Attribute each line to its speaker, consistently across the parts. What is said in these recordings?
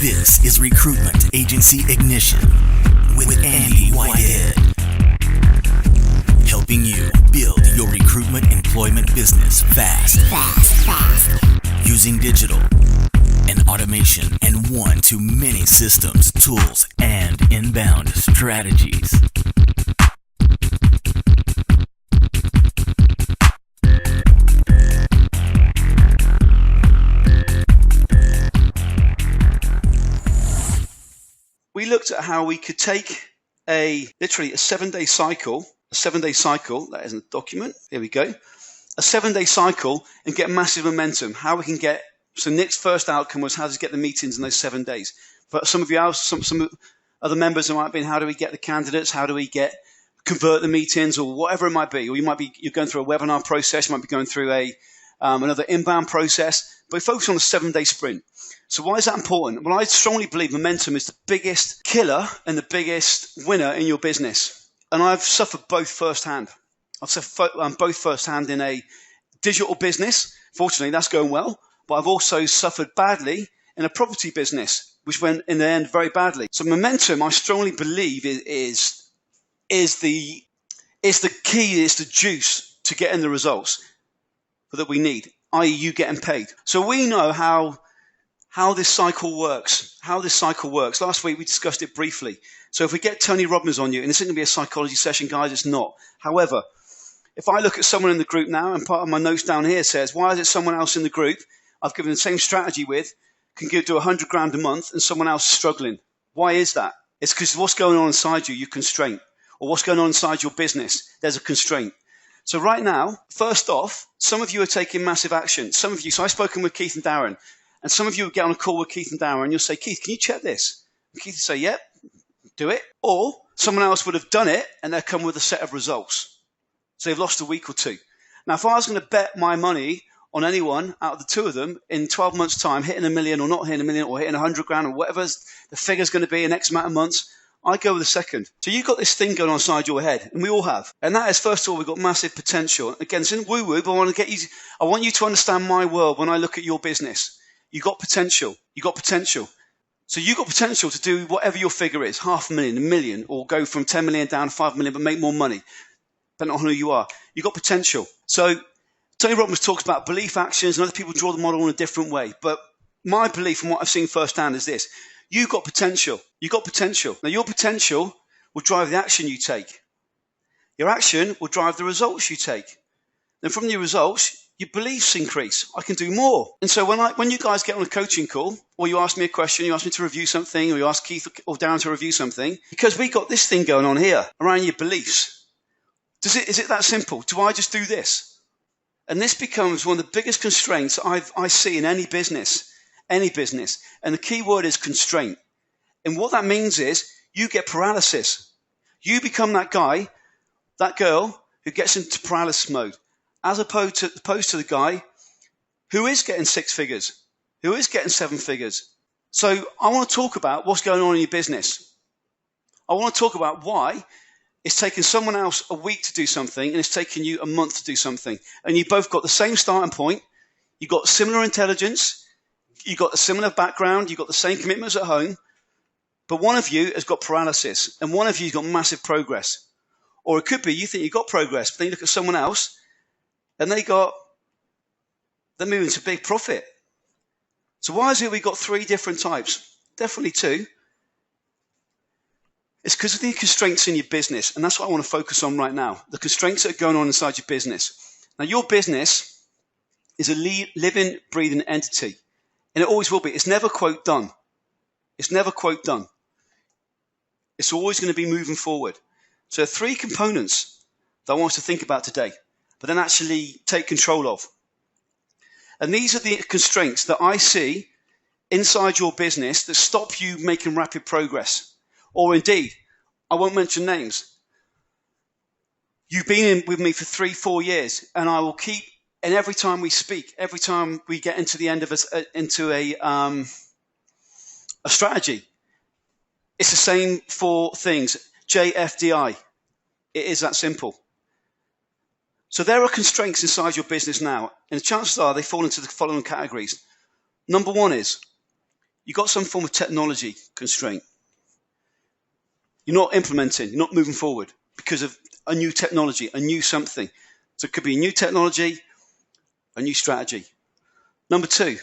Speaker 1: This is Recruitment Agency Ignition with Andy Whitehead. Helping you build your recruitment employment business fast. Using digital and automation and one-to-many systems, tools, and inbound strategies.
Speaker 2: We looked at how we could take literally a 7-day cycle, that isn't a document, here we go, a 7-day cycle and get massive momentum. How we can get, so Nick's first outcome was how to get the meetings in those 7 days. For some of you else, some other members, it might have been how do we get the candidates, how do we convert the meetings or whatever it might be. Or you're going through a webinar process, you might be going through another inbound process, but we focus on a 7-day sprint. So why is that important? Well, I strongly believe momentum is the biggest killer and the biggest winner in your business. And I've suffered both firsthand. I've suffered both firsthand in a digital business. Fortunately, that's going well. But I've also suffered badly in a property business, which went in the end very badly. So momentum, I strongly believe, is the key, is the juice to getting the results that we need, i.e. you getting paid. So we know how this cycle works. Last week we discussed it briefly. So if we get Tony Robbins on you, and this isn't going to be a psychology session, guys, it's not. However, if I look at someone in the group now, and part of my notes down here says, why is it someone else in the group I've given the same strategy with can do 100 grand a month and someone else is struggling? Why is that? It's because what's going on inside you, your constraint, or what's going on inside your business, there's a constraint. So right now, first off, some of you are taking massive action. So I've spoken with Keith and Darren, and some of you will get on a call with Keith and Darren and you'll say, Keith, can you check this? And Keith will say, yep, do it. Or someone else would have done it and they'll come with a set of results. So they've lost a week or two. Now, if I was going to bet my money on anyone out of the two of them in 12 months' time, hitting $1 million or not hitting $1 million or hitting 100 grand or whatever the figure's going to be in X amount of months, I go with the second. So you've got this thing going on inside your head, and we all have. And that is, first of all, we've got massive potential. Again, it's in woo-woo, but I want you to understand my world when I look at your business. You got potential. So you got potential to do whatever your figure is, 500,000, 1 million, or go from 10 million down to 5 million, but make more money. Depending on who you are. You got potential. So Tony Robbins talks about belief actions, and other people draw the model in a different way. But my belief and what I've seen firsthand is this. You got potential. Now your potential will drive the action you take. Your action will drive the results you take. Then from your results, your beliefs increase. I can do more. And so when you guys get on a coaching call, or you ask me a question, you ask me to review something, or you ask Keith or Darren to review something, because we got this thing going on here around your beliefs. Is it that simple? Do I just do this? And this becomes one of the biggest constraints I see in any business. And the key word is constraint. And what that means is you get paralysis. You become that guy, that girl who gets into paralysis mode, as opposed to the guy who is getting 6 figures, who is getting 7 figures. So I want to talk about what's going on in your business. I want to talk about why it's taking someone else a week to do something and it's taking you a month to do something. And you both got the same starting point. You've got similar intelligence. You've got a similar background. You've got the same commitments at home. But one of you has got paralysis and one of you's got massive progress. Or it could be you think you've got progress, but then you look at someone else and they're moving to big profit. So why is it we got 3 different types? Definitely 2. It's because of the constraints in your business. And that's what I want to focus on right now. The constraints that are going on inside your business. Now, your business is a living, breathing entity. And it always will be. It's never, quote, done. It's always going to be moving forward. So there are 3 components that I want us to think about today, but then actually take control of. And these are the constraints that I see inside your business that stop you making rapid progress. Or indeed, I won't mention names. You've been with me for 3-4 years, and I will keep. And every time we speak, every time we get into the end of a strategy, it's the same 4 things. JFDI. It is that simple. So there are constraints inside your business now, and the chances are they fall into the following categories. Number 1 is You've got some form of technology constraint. You're not implementing, you're not moving forward because of a new technology, a new something. So it could be a new technology, a new strategy. Number 2,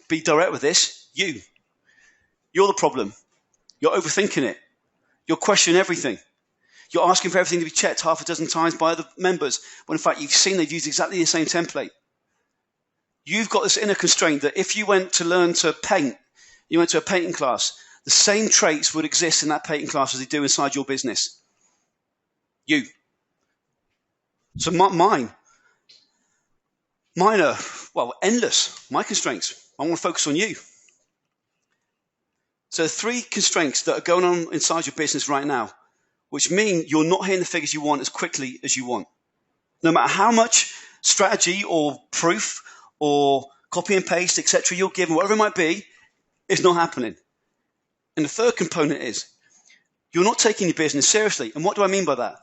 Speaker 2: be direct with this. You're the problem. You're overthinking it. You're questioning everything. You're asking for everything to be checked half a dozen times by other members, when in fact you've seen they've used exactly the same template. You've got this inner constraint that if you went to learn to paint, you went to a painting class, the same traits would exist in that painting class as they do inside your business. You. So mine are, endless. My constraints. I want to focus on you. So 3 constraints that are going on inside your business right now, which mean you're not hitting the figures you want as quickly as you want. No matter how much strategy or proof or copy and paste, etc. you're given, whatever it might be, it's not happening. And the third component is you're not taking your business seriously. And what do I mean by that?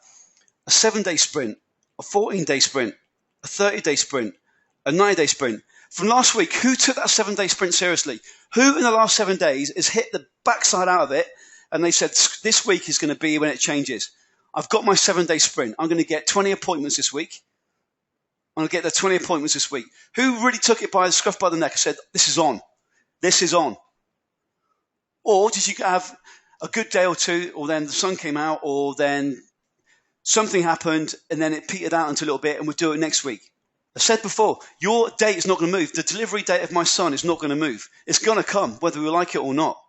Speaker 2: A 7-day sprint, a 14-day sprint, a 30-day sprint, a 90-day sprint. From last week, who took that 7-day sprint seriously? Who in the last 7 days has hit the backside out of it and they said, this week is going to be when it changes. I've got my 7-day sprint. I'm going to get 20 appointments this week. I'm going to get the 20 appointments this week. Who really took it by the scruff by the neck and said, this is on. This is on. Or did you have a good day or two, or then the sun came out, or then something happened and then it petered out into a little bit and we'll do it next week? I said before, your date is not going to move. The delivery date of my son is not going to move. It's going to come, whether we like it or not.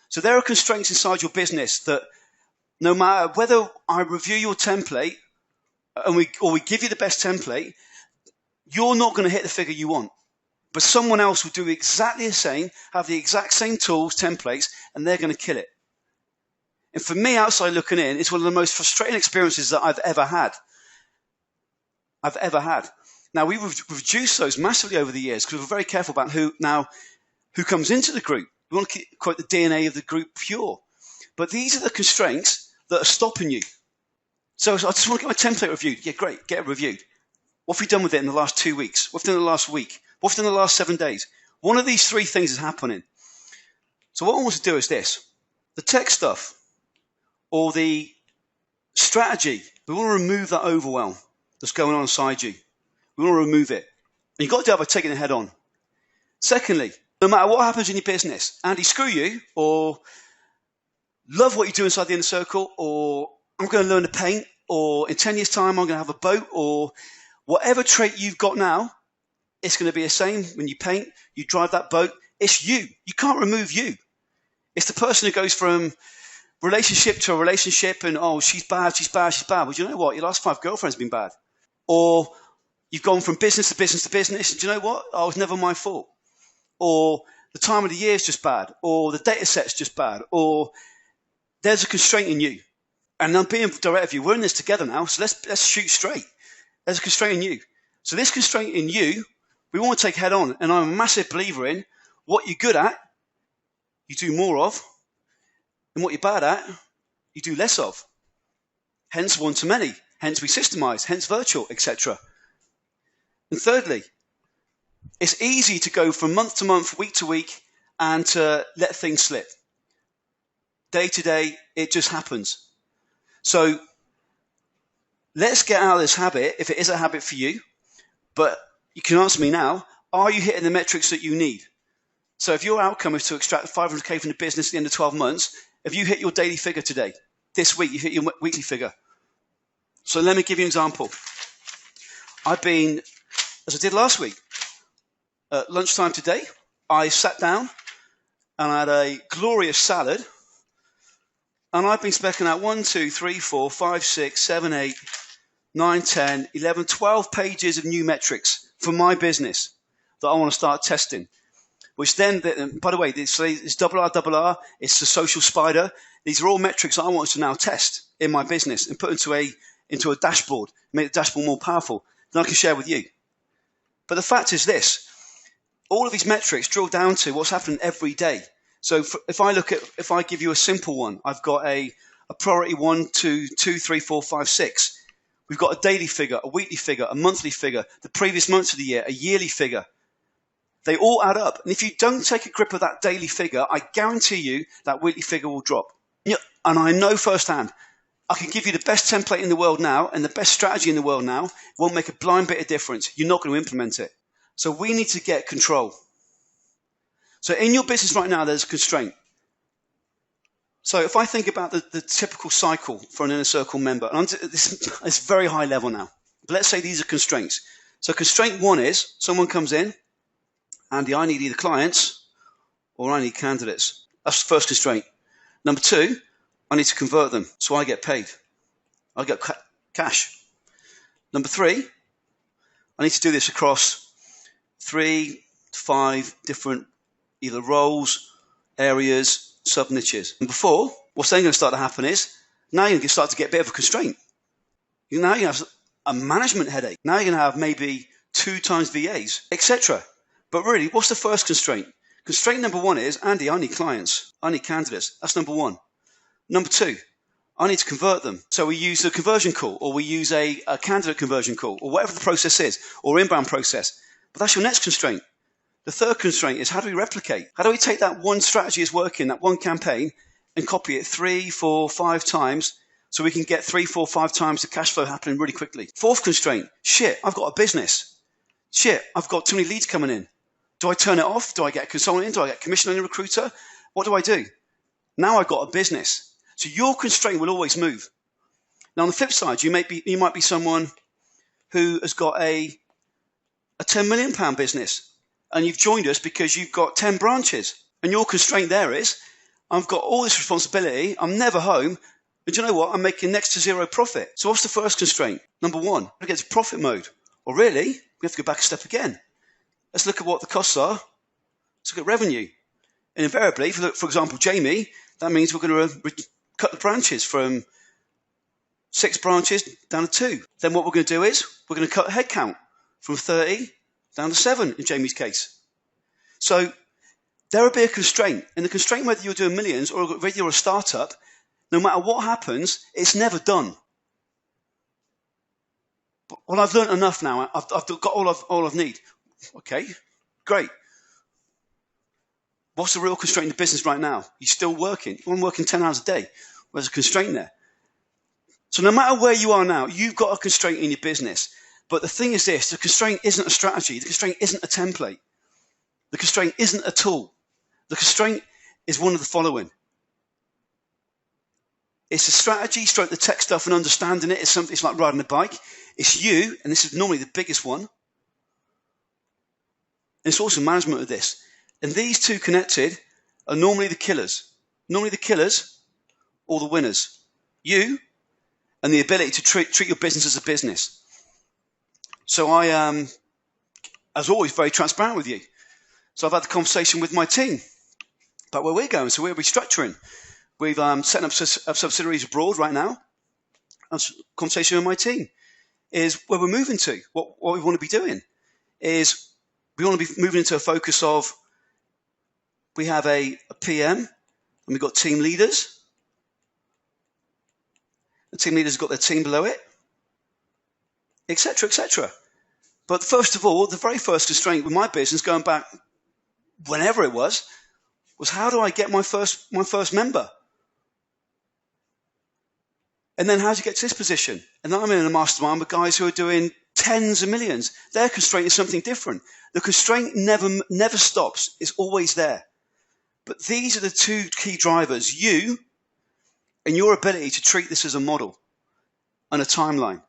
Speaker 2: So there are constraints inside your business that no matter whether I review your template and we give you the best template, you're not going to hit the figure you want. But someone else will do exactly the same, have the exact same tools, templates, and they're going to kill it. And for me, outside looking in, it's one of the most frustrating experiences that I've ever had. Now, we've reduced those massively over the years because we're very careful about who comes into the group. We want to keep the DNA of the group pure. But these are the constraints that are stopping you. So I just want to get my template reviewed. Yeah, great, get it reviewed. What have we done with it in the last 2 weeks? What have we done in the last week? What have we done in the last 7 days? One of these 3 things is happening. So what I want to do is this. The tech stuff or the strategy, we want to remove that overwhelm that's going on inside you. We want to remove it. And you've got to do that by taking it head on. Secondly, no matter what happens in your business, Andy, screw you, or love what you do inside the inner circle, or I'm going to learn to paint, or in 10 years' time I'm going to have a boat, or whatever trait you've got now, it's going to be the same when you paint, you drive that boat. It's you. You can't remove you. It's the person who goes from relationship to a relationship and, oh, she's bad. Well, do you know what? Your last 5 girlfriends have been bad. Or you've gone from business to business to business. And do you know what? Oh, it was never my fault. Or the time of the year is just bad. Or the data set's just bad. Or there's a constraint in you. And I'm being direct with you. We're in this together now, so let's shoot straight. There's a constraint in you. So this constraint in you, we want to take head on. And I'm a massive believer in what you're good at, you do more of. And what you're bad at, you do less of. Hence one to many. Hence we systemize. Hence virtual, etc. And thirdly, it's easy to go from month to month, week to week, and to let things slip. Day to day, it just happens. So let's get out of this habit, if it is a habit for you. But you can answer me now, are you hitting the metrics that you need? So if your outcome is to extract 500k from the business at the end of 12 months, have you hit your daily figure today? This week, you hit your weekly figure. So let me give you an example. I've been, as I did last week, at lunchtime today, I sat down and I had a glorious salad. And I've been specking out 1, 2, 3, 4, 5, 6, 7, 8, 9, 10, 11, 12 pages of new metrics for my business that I want to start testing. Which then, by the way, it's double R, it's the social spider. These are all metrics that I want to now test in my business and put into a dashboard, make the dashboard more powerful, then I can share with you. But the fact is this, all of these metrics drill down to what's happening every day. So if I give you a simple one, I've got a priority 1, 2, 3, 4, 5, 6. We've got a daily figure, a weekly figure, a monthly figure, the previous months of the year, a yearly figure. They all add up. And if you don't take a grip of that daily figure, I guarantee you that weekly figure will drop. Yeah, and I know firsthand, I can give you the best template in the world now and the best strategy in the world now. It won't make a blind bit of difference. You're not going to implement it. So we need to get control. So in your business right now, there's a constraint. So if I think about the typical cycle for an inner circle member, and it's very high level now, but let's say these are constraints. So constraint 1 is someone comes in, Andy, I need either clients or I need candidates. That's the first constraint. Number 2, I need to convert them so I get paid. I get cash. Number 3, I need to do this across 3 to 5 different either roles, areas, sub-niches. Number 4, what's then going to start to happen is now you're going to start to get a bit of a constraint. Now you have a management headache. Now you're going to have maybe 2 times VAs, etc. But really, what's the first constraint? Constraint number 1 is, Andy, I need clients. I need candidates. That's number 1. Number 2, I need to convert them. So we use a conversion call, or we use a candidate conversion call, or whatever the process is, or inbound process. But that's your next constraint. The third constraint is, how do we replicate? How do we take that one strategy is working, that one campaign, and copy it 3, 4, 5 times so we can get 3, 4, 5 times the cash flow happening really quickly? Fourth constraint, shit, I've got a business. Shit, I've got too many leads coming in. Do I turn it off? Do I get a consultant in? Do I get commission on a recruiter? What do I do? Now I've got a business. So your constraint will always move. Now on the flip side, you might be someone who has got a £10 million business, and you've joined us because you've got 10 branches. And your constraint there is, I've got all this responsibility, I'm never home, and do you know what? I'm making next to zero profit. So what's the first constraint? Number 1, we get to profit mode. Or really, we have to go back a step again. Let's look at what the costs are. Let's look at revenue. And invariably, for example, Jamie, that means we're going to cut the branches from 6 branches down to 2. Then what we're going to do is we're going to cut headcount from 30 down to 7 in Jamie's case. So there will be a constraint. And the constraint, whether you're doing millions or whether you're a startup, no matter what happens, it's never done. But, well, I've learned enough now. I've got all I've need. Okay, great. What's the real constraint in the business right now? You're still working. You're working 10 hours a day. There's a constraint there. So no matter where you are now, you've got a constraint in your business. But the thing is this, the constraint isn't a strategy. The constraint isn't a template. The constraint isn't a tool. The constraint is one of the following. It's a strategy, stroke the tech stuff and understanding it. It's like riding a bike. It's you, and this is normally the biggest one. And it's also management of this. And these two connected are normally the killers. Normally the killers or the winners. You and the ability to treat your business as a business. So I am, as always, very transparent with you. So I've had the conversation with my team about where we're going. So we're restructuring. We've set up subsidiaries abroad right now. And conversation with my team is where we're moving to. What we want to be doing is we want to be moving into a focus of, we have a PM and we've got team leaders. The team leaders have got their team below it, etc., etc. But first of all, the very first constraint with my business, going back whenever it was how do I get my first member? And then how do you get to this position? And then I'm in a mastermind with guys who are doing tens of millions. Their constraint is something different. The constraint never stops. It's always there. But these are the 2 key drivers, you and your ability to treat this as a model and a timeline.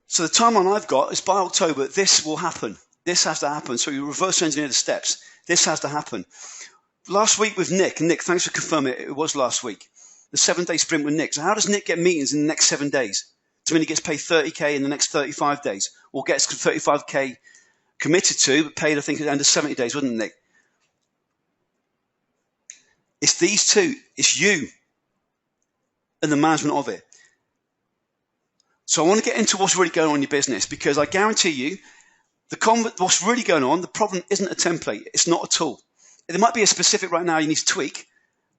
Speaker 2: So the timeline I've got is by October, this will happen. This has to happen. So you reverse engineer the steps. This has to happen. Last week with Nick, and Nick, thanks for confirming it was last week, the 7-day sprint with Nick. So how does Nick get meetings in the next 7 days? To mean he gets paid 30K in the next 35 days, or gets 35K committed to, but paid, I think, at the end of 70 days, wasn't it, Nick? It's these 2. It's you and the management of it. So I want to get into what's really going on in your business, because I guarantee you, what's really going on, the problem isn't a template. It's not a tool. There might be a specific right now you need to tweak,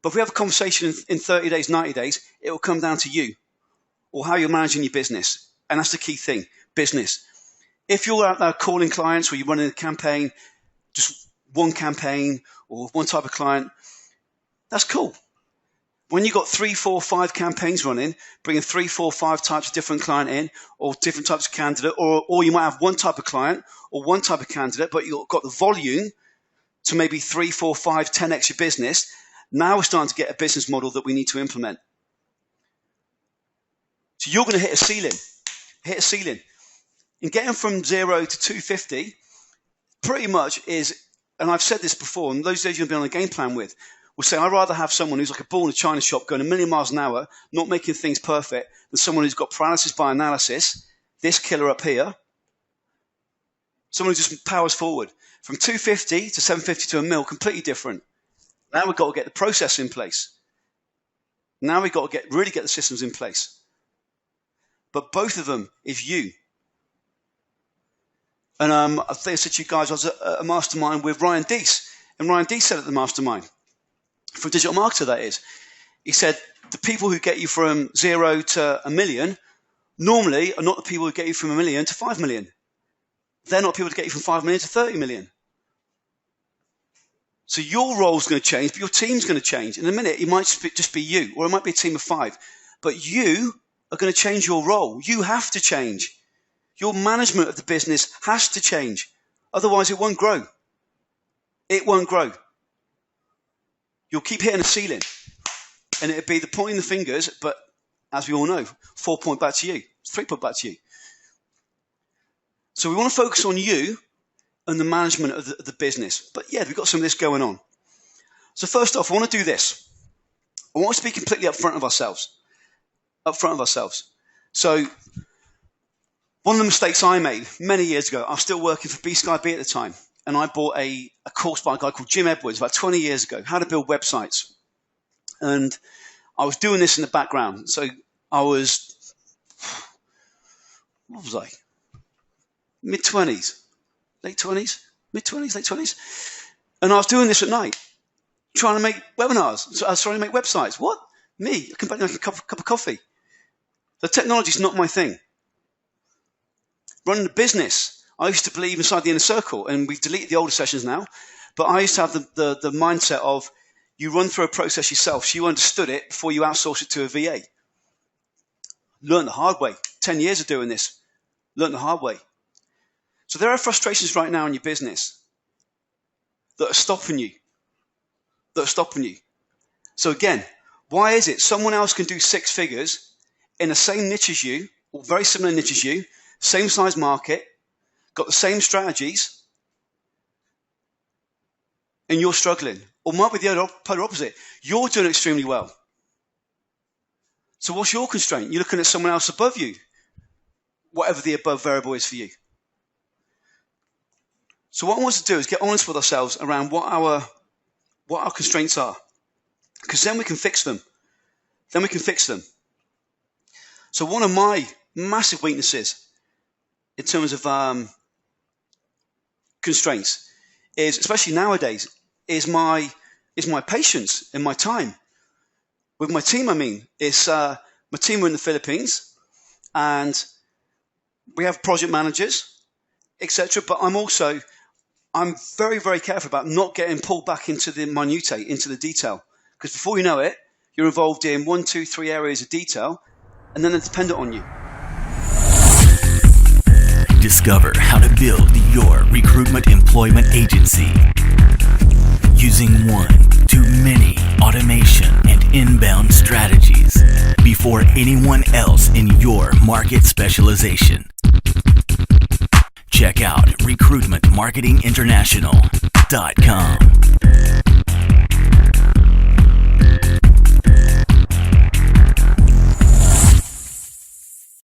Speaker 2: but if we have a conversation in 30 days, 90 days, it will come down to you or how you're managing your business. And that's the key thing, business. If you're out there calling clients or you're running a campaign, just one campaign or one type of client, that's cool. When you've got 3, 4, 5 campaigns running, bringing 3, 4, 5 types of different client in, or different types of candidate, or you might have one type of client or one type of candidate, but you've got the volume to maybe 3, 4, 5, 10x your business. Now we're starting to get a business model that we need to implement. So you're going to hit a ceiling. And getting from 0 to 250 pretty much is, and I've said this before, and those days you've been on a game plan with, will say, I'd rather have someone who's like a bull in a china shop going a million miles an hour, not making things perfect, than someone who's got paralysis by analysis, this killer up here, someone who just powers forward. From 250 to 750 to a mil, completely different. Now we've got to get the process in place. Now we've got to really get the systems in place. But both of them is you. And I think I said to you guys, I was at a mastermind with Ryan Deese. And Ryan Deese said at the mastermind, for a digital marketer that is, he said, the people who get you from 0 to a million normally are not the people who get you from 1 million to 5 million. They're not people to get you from 5 million to 30 million. So your role's going to change, but your team's going to change. In a minute, it might just be you, or it might be a team of 5. But you are going to change your role. You have to change. Your management of the business has to change. Otherwise, it won't grow. It won't grow. You'll keep hitting a ceiling. And it'll be the pointing the fingers, but as we all know, 4 point back to you. 3 point back to you. So we want to focus on you and the management of the business. But yeah, we've got some of this going on. So first off, I want to do this. I want us to be completely upfront of ourselves. So one of the mistakes I made many years ago, I was still working for B-Sky-B at the time, and I bought a course by a guy called Jim Edwards about 20 years ago, how to build websites. And I was doing this in the background. So I was, what was I? Mid-20s, late 20s, mid-20s, late 20s. And I was doing this at night, trying to make webinars. So I was trying to make websites. What? Me? I can make a cup of coffee. The technology's not my thing. Running a business, I used to believe inside the inner circle, and we've deleted the older sessions now, but I used to have the mindset of you run through a process yourself, so you understood it before you outsource it to a VA. Learned the hard way. 10 years of doing this. Learned the hard way. So there are frustrations right now in your business that are stopping you. So again, why is it someone else can do 6 figures in the same niche as you, or very similar niche as you, same size market, got the same strategies, and you're struggling? Or might be the polar opposite. You're doing extremely well. So what's your constraint? You're looking at someone else above you, whatever the above variable is for you. So what I want to do is get honest with ourselves around what our constraints are, because then we can fix them. So one of my massive weaknesses in terms of constraints is, especially nowadays, is my patience and my time. With my team, I mean, it's my team are in the Philippines, and we have project managers, etc. But I'm very, very careful about not getting pulled back into the minutiae, into the detail, because before you know it, you're involved in 1, 2, 3 areas of detail, and then they're dependent on you.
Speaker 1: Discover how to build your recruitment employment agency using 1 to many automation and inbound strategies before anyone else in your market specialization. Check out recruitmentmarketinginternational.com.